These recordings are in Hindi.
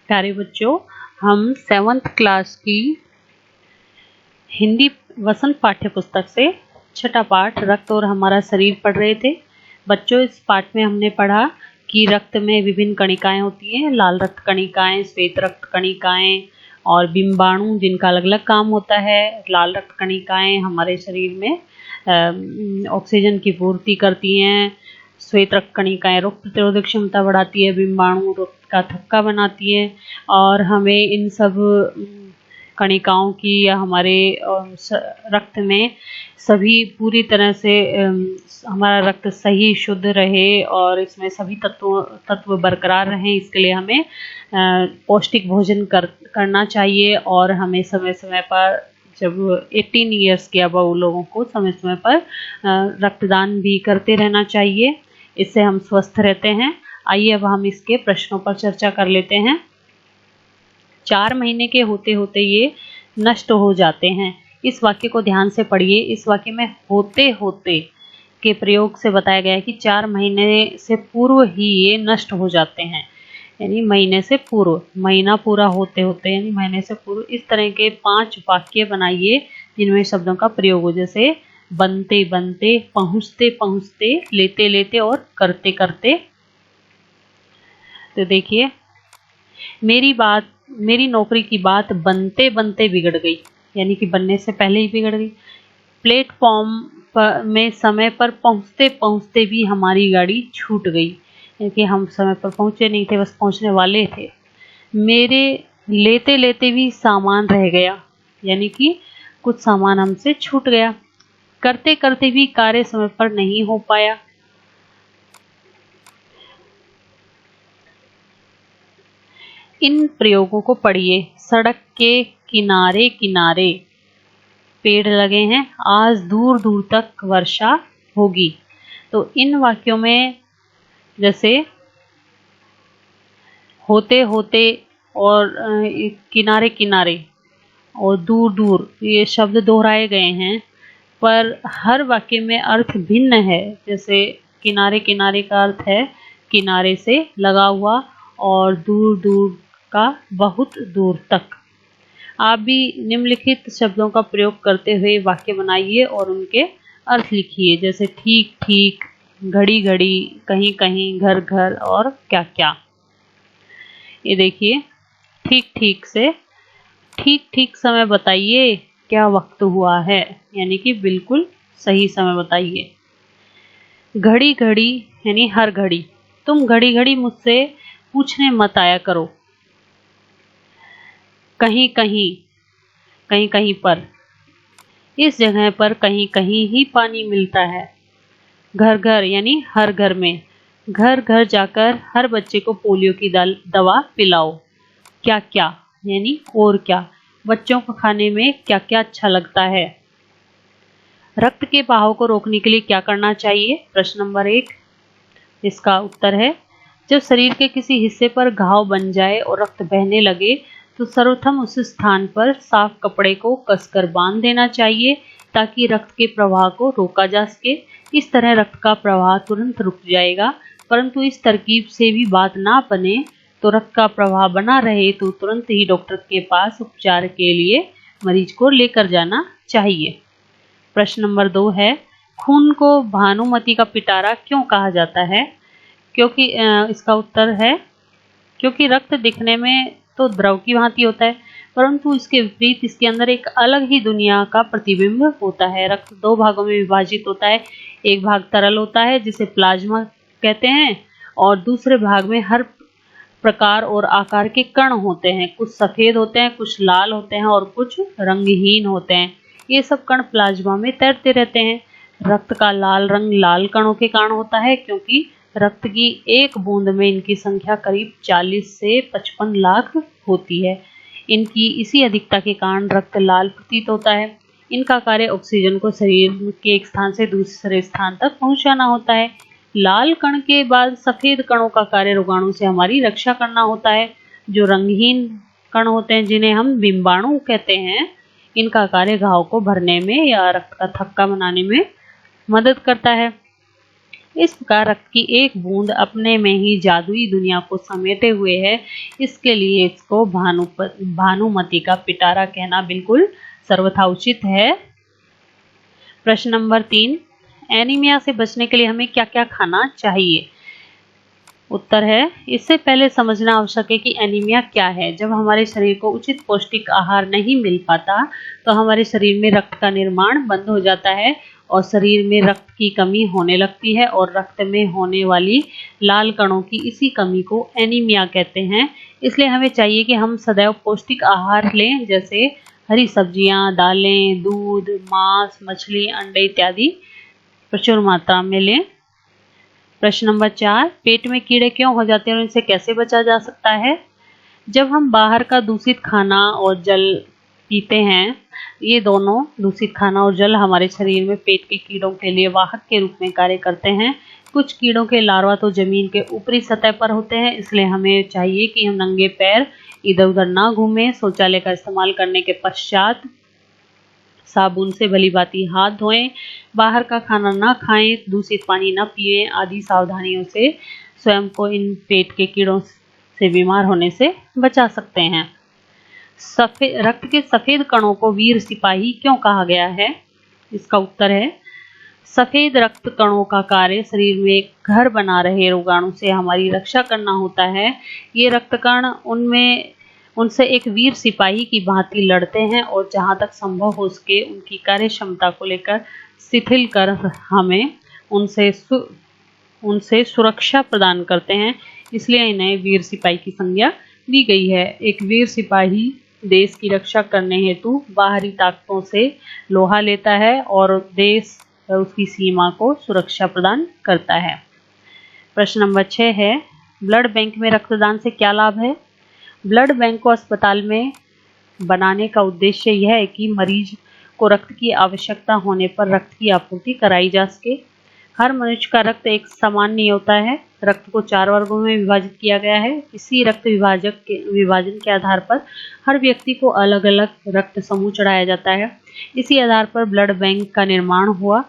प्यारे बच्चों, हम 7th क्लास की हिंदी वसंत पाठ्य पुस्तक से छठा पाठ रक्त और हमारा शरीर पढ़ रहे थे। बच्चों, इस पाठ में हमने पढ़ा कि रक्त में विभिन्न कणिकाएं होती हैं, लाल रक्त कणिकाएं, श्वेत रक्त कणिकाएं और बिंबाणु जिनका अलग अलग काम होता है। लाल रक्त कणिकाएं हमारे शरीर में ऑक्सीजन की पूर्ति करती हैं, श्वेत रक्त कणिकाएं रोग प्रतिरोधक क्षमता बढ़ाती है, बिंबाणु रक्त का थक्का बनाती है और हमें इन सब कणिकाओं की या हमारे रक्त में सभी पूरी तरह से हमारा रक्त सही शुद्ध रहे और इसमें सभी तत्व बरकरार रहें, इसके लिए हमें पौष्टिक भोजन करना चाहिए और हमें समय समय पर जब 18 ईयर्स के अबव लोगों को समय समय पर रक्तदान भी करते रहना चाहिए। इससे हम स्वस्थ रहते हैं। आइए अब हम इसके प्रश्नों पर चर्चा कर लेते हैं। 4 महीने के होते होते ये नष्ट हो जाते हैं। इस वाक्य को ध्यान से पढ़िए। इस वाक्य में होते होते के प्रयोग से बताया गया है कि 4 महीने से पूर्व ही ये नष्ट हो जाते हैं, यानी महीने से पूर्व, महीना पूरा होते होते यानी महीने से पूर्व। इस तरह के 5 वाक्य बनाइए जिनमें शब्दों का प्रयोग हो, जैसे बनते बनते, पहुँचते पहुँचते, लेते लेते और करते करते। तो देखिए, मेरी नौकरी की बात बनते बनते बिगड़ गई, यानी कि बनने से पहले ही बिगड़ गई। प्लेटफॉर्म में समय पर पहुंचते पहुंचते भी हमारी गाड़ी छूट गई, क्योंकि हम समय पर पहुंचे नहीं थे, बस पहुंचने वाले थे। मेरे लेते लेते भी सामान रह गया, यानी कि कुछ सामान हमसे छूट गया। करते करते भी कार्य समय पर नहीं हो पाया। इन प्रयोगों को पढ़िए। सड़क के किनारे किनारे पेड़ लगे हैं, आज दूर दूर तक वर्षा होगी। तो इन वाक्यों में जैसे होते होते और किनारे किनारे और दूर दूर ये शब्द दोहराए गए हैं, पर हर वाक्य में अर्थ भिन्न है। जैसे किनारे किनारे का अर्थ है किनारे से लगा हुआ और दूर दूर का बहुत दूर तक। आप भी निम्नलिखित शब्दों का प्रयोग करते हुए वाक्य बनाइए और उनके अर्थ लिखिए, जैसे ठीक ठीक, घड़ी घड़ी, कहीं कहीं, घर घर और क्या क्या। ये देखिए, ठीक ठीक से ठीक ठीक समय बताइए, क्या वक्त हुआ है, यानी कि बिल्कुल सही समय बताइए। घड़ी घड़ी यानी हर घड़ी, तुम घड़ी घड़ी मुझसे पूछने मत आया करो। कहीं कहीं, कहीं कहीं पर, इस जगह पर कहीं कहीं ही पानी मिलता है। घर घर यानी हर घर में, घर घर जाकर हर बच्चे को पोलियो की दवा पिलाओ। क्या क्या यानी और क्या, बच्चों को खाने में क्या क्या अच्छा लगता है। रक्त के बहाव को रोकने के लिए क्या करना चाहिए? प्रश्न नंबर 1, इसका उत्तर है जब शरीर के किसी हिस्से पर घाव बन जाए और रक्त बहने लगे तो सर्वप्रथम उस स्थान पर साफ कपड़े को कसकर बांध देना चाहिए ताकि रक्त के प्रवाह को रोका जा सके। इस तरह रक्त का प्रवाह तुरंत रुक जाएगा। परंतु इस तरकीब से भी बात ना बने तो रक्त का प्रवाह बना रहे तो तुरंत ही डॉक्टर के पास उपचार के लिए मरीज को लेकर जाना चाहिए। प्रश्न नंबर 2 है, खून को भानुमति का पिटारा क्यों कहा जाता है? क्योंकि इसका उत्तर है क्योंकि रक्त दिखने में तो द्रव की भांति होता है, परंतु इसके विपरीत इसके अंदर एक अलग ही दुनिया का प्रतिबिंब होता है। रक्त 2 भागों में विभाजित होता है। एक भाग तरल होता है जिसे प्लाज्मा कहते हैं और दूसरे भाग में हर प्रकार और आकार के कण होते हैं। कुछ सफेद होते हैं, कुछ लाल होते हैं और कुछ रंगहीन होते हैं। ये सब कण प्लाज्मा में तैरते रहते हैं। रक्त का लाल रंग लाल कणों के कारण होता है, क्योंकि रक्त की एक बूंद में इनकी संख्या करीब 40 से 55 लाख होती है। इनकी इसी अधिकता के कारण रक्त लाल प्रतीत होता है। इनका कार्य ऑक्सीजन को शरीर के एक स्थान से दूसरे स्थान तक पहुंचाना होता है। लाल कण के बाद सफेद कणों का कार्य रोगाणु से हमारी रक्षा करना होता है। जो रंगहीन कण होते हैं जिन्हें हम बिंबाणु कहते हैं, इनका कार्य घाव को भरने में या रक्त का थक्का बनाने में मदद करता है। इस प्रकार रक्त की एक बूंद अपने में ही जादुई दुनिया को समेटे हुए है। इसके लिए इसको भानुमति का पिटारा कहना बिल्कुल सर्वथा उचित है। प्रश्न नंबर 3, एनीमिया से बचने के लिए हमें क्या क्या खाना चाहिए? उत्तर है, इससे पहले समझना आवश्यक है कि एनीमिया क्या है। जब हमारे शरीर को उचित पौष्टिक आहार नहीं मिल पाता तो हमारे शरीर में रक्त का निर्माण बंद हो जाता है और शरीर में रक्त की कमी होने लगती है और रक्त में होने वाली लाल कणों की इसी कमी को एनीमिया कहते हैं। इसलिए हमें चाहिए कि हम सदैव पौष्टिक आहार लें, जैसे हरी सब्जियां, दालें, दूध, मांस, मछली, अंडे इत्यादि प्रचुर मात्रा में लें। प्रश्न नंबर 4, पेट में कीड़े क्यों हो जाते हैं और इनसे कैसे बचा जा सकता है? जब हम बाहर का दूषित खाना और जल पीते हैं, ये दोनों दूषित खाना और जल हमारे शरीर में पेट के कीड़ों के लिए वाहक के रूप में कार्य करते हैं। कुछ कीड़ों के लार्वा तो जमीन के ऊपरी सतह पर होते हैं, इसलिए हमें चाहिए कि हम नंगे पैर इधर उधर ना घूमें। शौचालय का इस्तेमाल करने के पश्चात साबुन से भली भांति हाथ धोएं, बाहर का खाना ना खाएं, दूषित पानी ना पिएं आदि सावधानियों से स्वयं को इन पेट के कीड़ों से बीमार होने से बचा सकते हैं। रक्त के सफेद कणों को वीर सिपाही क्यों कहा गया है? इसका उत्तर है, सफेद रक्त कणों का कार्य शरीर में घर बना रहे रोगाणु से हमारी रक्षा करना होता है। ये रक्त कण उनसे एक वीर सिपाही की भांति लड़ते हैं और जहां तक संभव हो सके उनकी कार्य क्षमता को लेकर शिथिल कर हमें उनसे सुरक्षा प्रदान करते हैं। इसलिए इन्हें वीर सिपाही की संज्ञा दी गई है। एक वीर सिपाही देश की रक्षा करने हेतु बाहरी ताकतों से लोहा लेता है और देश उसकी सीमा को सुरक्षा प्रदान करता है। प्रश्न नंबर 6 है, ब्लड बैंक में रक्तदान से क्या लाभ है? ब्लड बैंक को अस्पताल में बनाने का उद्देश्य यह है कि मरीज को रक्त की आवश्यकता होने पर रक्त की आपूर्ति कराई जा सके। हर मनुष्य का रक्त एक समान नहीं होता है। रक्त को 4 वर्गों में विभाजित किया गया है। इसी रक्त विभाजन के आधार पर हर व्यक्ति को अलग अलग रक्त समूह चढ़ाया जाता है। इसी आधार पर ब्लड बैंक का निर्माण हुआ।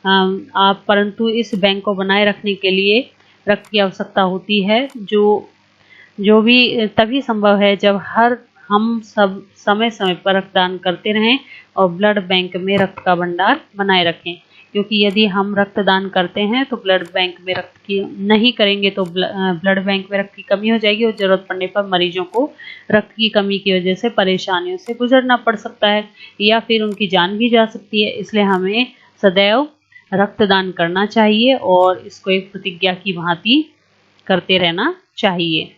परंतु इस बैंक को बनाए रखने के लिए रक्त की आवश्यकता होती है, जो भी तभी संभव है जब हम सब समय समय पर रक्तदान करते रहें और ब्लड बैंक में रक्त का भंडार बनाए रखें। क्योंकि यदि हम रक्तदान करते हैं तो ब्लड बैंक में रक्त की नहीं करेंगे तो ब्लड बैंक में रक्त की कमी हो जाएगी और जरूरत पड़ने पर मरीजों को रक्त की कमी की वजह से परेशानियों से गुजरना पड़ सकता है या फिर उनकी जान भी जा सकती है। इसलिए हमें सदैव रक्तदान करना चाहिए और इसको एक प्रतिज्ञा की भांति करते रहना चाहिए।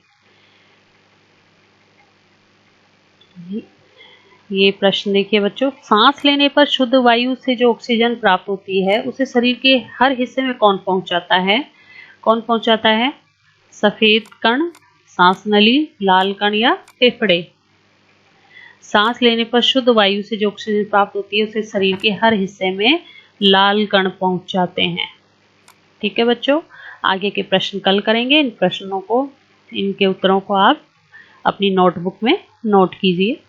ये प्रश्न देखिए बच्चों, सांस लेने पर शुद्ध वायु से जो ऑक्सीजन प्राप्त होती है उसे शरीर के हर हिस्से में कौन पहुंचाता है? कौन पहुंचाता है? सफेद कण, सांस नली, लाल कण या फेफड़े? सांस लेने पर शुद्ध वायु से जो ऑक्सीजन प्राप्त होती है उसे शरीर के हर हिस्से में लाल कण पहुंचाते हैं। ठीक है बच्चों, आगे के प्रश्न कल करेंगे। इनके उत्तरों को आप अपनी नोटबुक में नोट कीजिए।